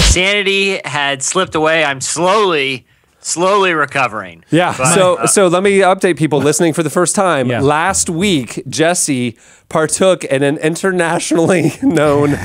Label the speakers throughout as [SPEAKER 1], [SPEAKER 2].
[SPEAKER 1] sanity had slipped away. I'm slowly recovering.
[SPEAKER 2] Yeah. So let me update people listening for the first time.
[SPEAKER 3] Yeah.
[SPEAKER 2] Last week, Jesse partook in an internationally known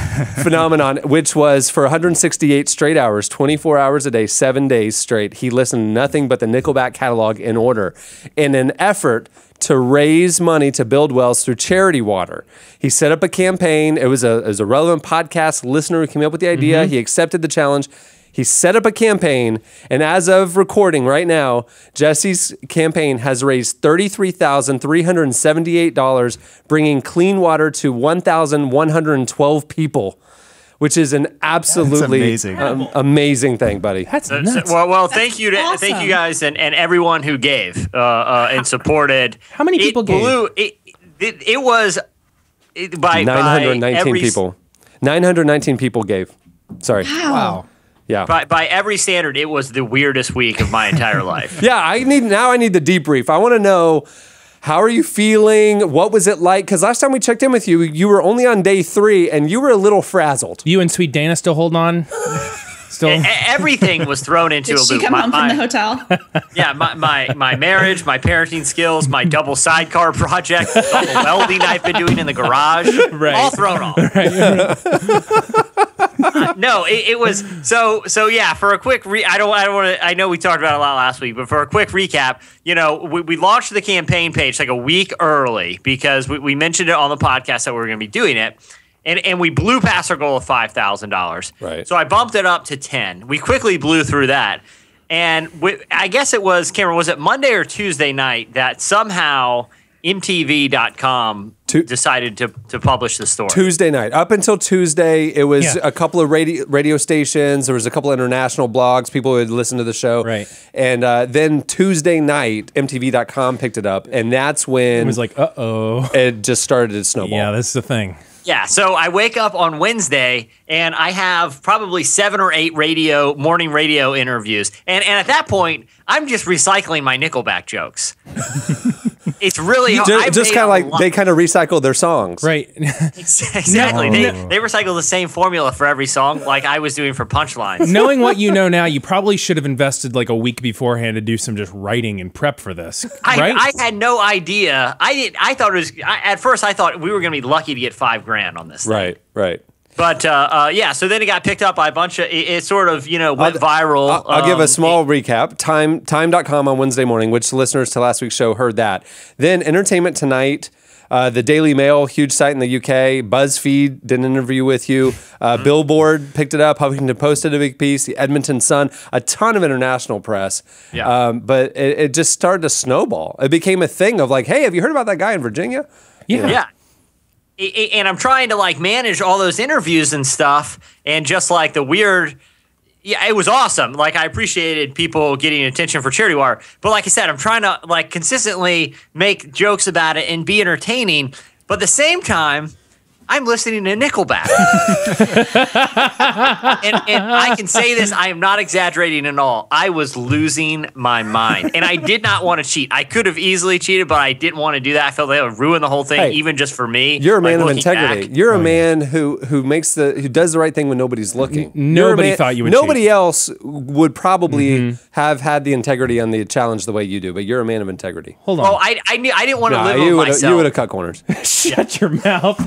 [SPEAKER 2] phenomenon, which was for 168 straight hours, 24 hours a day, 7 days straight. He listened to nothing but the Nickelback catalog in order in an effort to raise money to build wells through charity water. He set up a campaign. It was a relevant podcast listener who came up with the idea. He accepted the challenge. He set up a campaign, and as of recording right now, Jesse's campaign has raised $33,378, bringing clean water to 1,112 people, which is an absolutely amazing thing, buddy.
[SPEAKER 3] That's nuts.
[SPEAKER 1] Well, thank you guys and everyone who gave and supported.
[SPEAKER 3] How many people gave?
[SPEAKER 1] It was by
[SPEAKER 2] 919 people. 919 people gave. Sorry.
[SPEAKER 3] Wow.
[SPEAKER 2] Yeah.
[SPEAKER 1] By every standard, it was the weirdest week of my entire life.
[SPEAKER 2] Yeah, I need the debrief. I want to know, how are you feeling? What was it like? Because last time we checked in with you, you were only on day 3, and you were a little frazzled.
[SPEAKER 3] You and Sweet Dana still holding on? Still?
[SPEAKER 1] Everything was thrown into a loop.
[SPEAKER 4] Did she come home from the hotel?
[SPEAKER 1] Yeah, my marriage, my parenting skills, my double sidecar project, all the welding I've been doing in the garage, all thrown off.
[SPEAKER 3] Right.
[SPEAKER 1] No, it was so yeah. For a quick I don't want to. I know we talked about it a lot last week, but for a quick recap, we launched the campaign page like a week early because we mentioned it on the podcast that we were going to be doing it. And we blew past our goal of $5,000.
[SPEAKER 2] Right.
[SPEAKER 1] So I bumped it up to 10. We quickly blew through that. And I guess it was, Cameron, was it Monday or Tuesday night that somehow MTV.com decided to publish the story?
[SPEAKER 2] Tuesday night. Up until Tuesday, it was a couple of radio stations. There was a couple of international blogs. People would listen to the show.
[SPEAKER 3] Right.
[SPEAKER 2] And then Tuesday night, MTV.com picked it up. And that's when
[SPEAKER 3] it was like, uh-oh.
[SPEAKER 2] It just started to snowball.
[SPEAKER 3] Yeah, this is the thing.
[SPEAKER 1] Yeah, so I wake up on Wednesday and I have probably 7 or 8 morning radio interviews. And at that point, I'm just recycling my Nickelback jokes. It's really
[SPEAKER 2] just kind of like they kind of recycle their songs.
[SPEAKER 3] Right.
[SPEAKER 1] Exactly. They recycle the same formula for every song like I was doing for punchlines.
[SPEAKER 3] Knowing what you know now, you probably should have invested like a week beforehand to do some just writing and prep for this. Right?
[SPEAKER 1] I had no idea. I thought it was at first I thought we were going to be lucky to get $5,000 on this thing.
[SPEAKER 2] Right.
[SPEAKER 1] But yeah, so then it got picked up by a bunch of it sort of, went viral.
[SPEAKER 2] I'll give a small recap. Time.com on Wednesday morning, which listeners to last week's show heard that. Then Entertainment Tonight, the Daily Mail, huge site in the UK, BuzzFeed did an interview with you. Billboard picked it up. Huffington Post did a big piece. The Edmonton Sun, a ton of international press.
[SPEAKER 1] Yeah.
[SPEAKER 2] But it just started to snowball. It became a thing of like, hey, have you heard about that guy in Virginia?
[SPEAKER 1] Yeah. And I'm trying to like manage all those interviews and stuff, and just like the weird. Yeah, it was awesome. Like I appreciated people getting attention for charity water, but like I said, I'm trying to like consistently make jokes about it and be entertaining, but at the same time, I'm listening to Nickelback. and I can say this, I am not exaggerating at all. I was losing my mind. And I did not want to cheat. I could have easily cheated, but I didn't want to do that. I felt that would ruin the whole thing, even just for me.
[SPEAKER 2] You're a man of integrity. You're a man who does the right thing when nobody's looking.
[SPEAKER 3] Nobody thought you would
[SPEAKER 2] Nobody
[SPEAKER 3] cheat.
[SPEAKER 2] else would probably have had the integrity on the challenge the way you do, but you're a man of integrity.
[SPEAKER 3] Hold on.
[SPEAKER 1] Well, I didn't want to live with myself.
[SPEAKER 2] You would have cut corners.
[SPEAKER 3] Shut your mouth.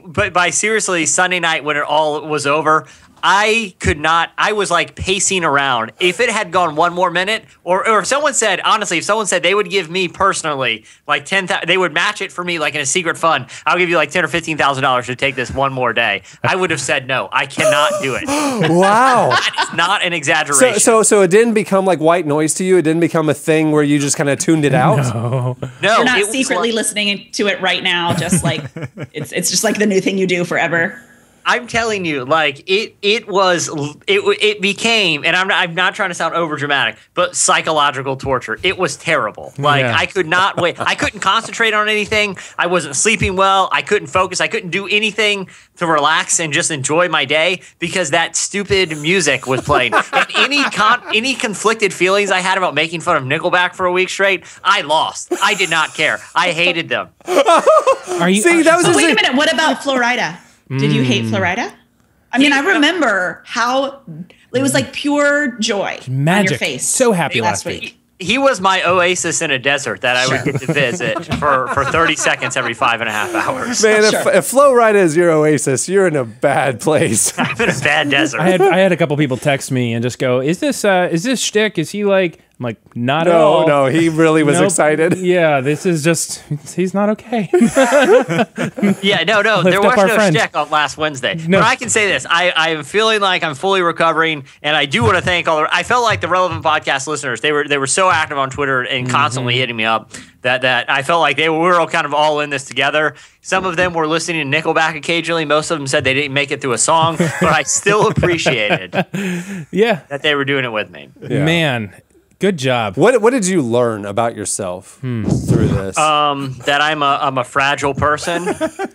[SPEAKER 1] But by seriously, Sunday night when it all was over, I could not. I was like pacing around. If it had gone one more minute, or if someone said, honestly, if someone said they would give me personally like $10,000, they would match it for me like in a secret fund. I'll give you like $10,000 or $15,000 to take this one more day. I would have said no. I cannot do it.
[SPEAKER 2] Wow,
[SPEAKER 1] that is not an exaggeration.
[SPEAKER 2] So it didn't become like white noise to you. It didn't become a thing where you just kind of tuned it out.
[SPEAKER 1] No,
[SPEAKER 4] you're not secretly listening to it right now. Just like it's just like the new thing you do forever.
[SPEAKER 1] I'm telling you, like it became, and I'm not trying to sound over dramatic, but psychological torture. It was terrible. Like I could not wait. I couldn't concentrate on anything. I wasn't sleeping well. I couldn't focus. I couldn't do anything to relax and just enjoy my day because that stupid music was playing. And any conflicted feelings I had about making fun of Nickelback for a week straight, I lost. I did not care. I hated them.
[SPEAKER 3] Are you?
[SPEAKER 2] See, that was
[SPEAKER 4] wait a minute. What about Florida? Did you hate Florida? I mean, I remember how it was like pure joy
[SPEAKER 3] Magic.
[SPEAKER 4] on your face.
[SPEAKER 3] So happy last week.
[SPEAKER 1] He was my oasis in a desert that I would get to visit for 30 seconds every 5.5 hours.
[SPEAKER 2] Man, if Flo Rida is your oasis, you're in a bad place.
[SPEAKER 1] I'm in a bad desert.
[SPEAKER 3] I had a couple people text me and just go, "Is this shtick? Is he like?" I'm like, "Not at all."
[SPEAKER 2] No, he really was excited.
[SPEAKER 3] Yeah, this is just he's not okay.
[SPEAKER 1] Yeah, no, there was no shtick on last Wednesday.
[SPEAKER 3] No.
[SPEAKER 1] But I can say this: I'm feeling like I'm fully recovering, and I do want to thank I felt like the Relevant Podcast listeners. They were so active on Twitter and constantly hitting me up that I felt like we were all kind of all in this together. Some of them were listening to Nickelback occasionally. Most of them said they didn't make it through a song, but I still appreciated that they were doing it with me.
[SPEAKER 2] Yeah.
[SPEAKER 3] Man, good job.
[SPEAKER 2] What did you learn about yourself through this?
[SPEAKER 1] That I'm a fragile person.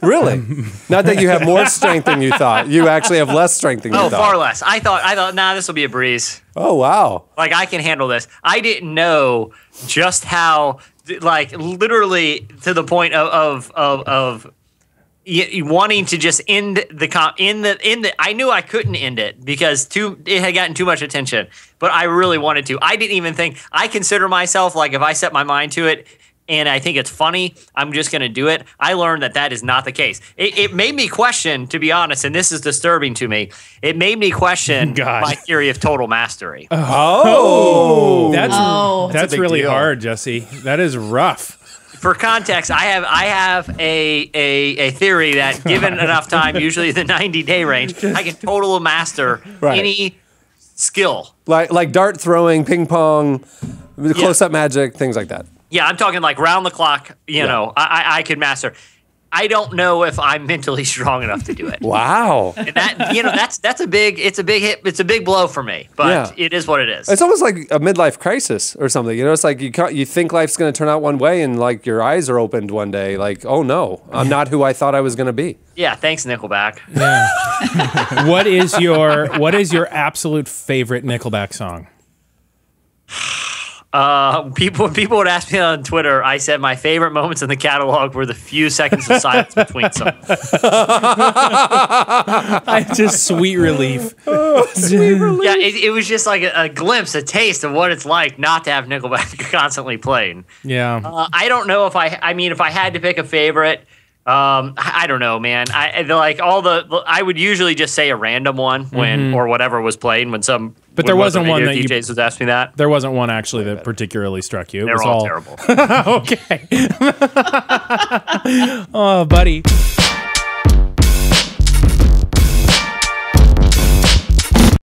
[SPEAKER 2] Really? Not that you have more strength than you thought. You actually have less strength than you thought.
[SPEAKER 1] Oh, far less. I thought, nah, this will be a breeze.
[SPEAKER 2] Oh, wow.
[SPEAKER 1] Like, I can handle this. I didn't know just how, like, literally to the point of wanting to just end the I knew I couldn't end it because it had gotten too much attention, but I really wanted to. I didn't even think, I consider myself, like, if I set my mind to it and I think it's funny, I'm just going to do it. I learned that is not the case. It made me question, to be honest, and this is disturbing to me, it made me question my theory of total mastery.
[SPEAKER 3] That's really
[SPEAKER 2] deal.
[SPEAKER 3] hard, Jesse. That is rough.
[SPEAKER 1] For context, I have a theory that given enough time, usually the 90-day range, I can total master any skill.
[SPEAKER 2] Like dart throwing, ping pong, close-up magic, things like that.
[SPEAKER 1] Yeah, I'm talking like round the clock, know, I could master. I don't know if I'm mentally strong enough to do it.
[SPEAKER 2] Wow.
[SPEAKER 1] And that that's a big hit. It's a big blow for me, but it is what it is.
[SPEAKER 2] It's almost like a midlife crisis or something. It's like you think life's going to turn out one way and like your eyes are opened one day like, "Oh no, I'm not who I thought I was going to be."
[SPEAKER 1] Yeah, thanks Nickelback.
[SPEAKER 3] Yeah. What is your absolute favorite Nickelback song?
[SPEAKER 1] When people would ask me on Twitter, I said my favorite moments in the catalog were the few seconds of silence between songs.
[SPEAKER 3] Just sweet relief.
[SPEAKER 2] Sweet relief.
[SPEAKER 1] Yeah, it was just like a glimpse, a taste of what it's like not to have Nickelback constantly playing.
[SPEAKER 3] Yeah.
[SPEAKER 1] I don't know if if I had to pick a favorite, I don't know, man. I would usually just say a random one when or whatever was playing when some.
[SPEAKER 3] But there wasn't one that
[SPEAKER 1] DJs was asking me that.
[SPEAKER 3] There wasn't one actually that particularly struck you.
[SPEAKER 1] They were all terrible.
[SPEAKER 3] Okay. Oh, buddy.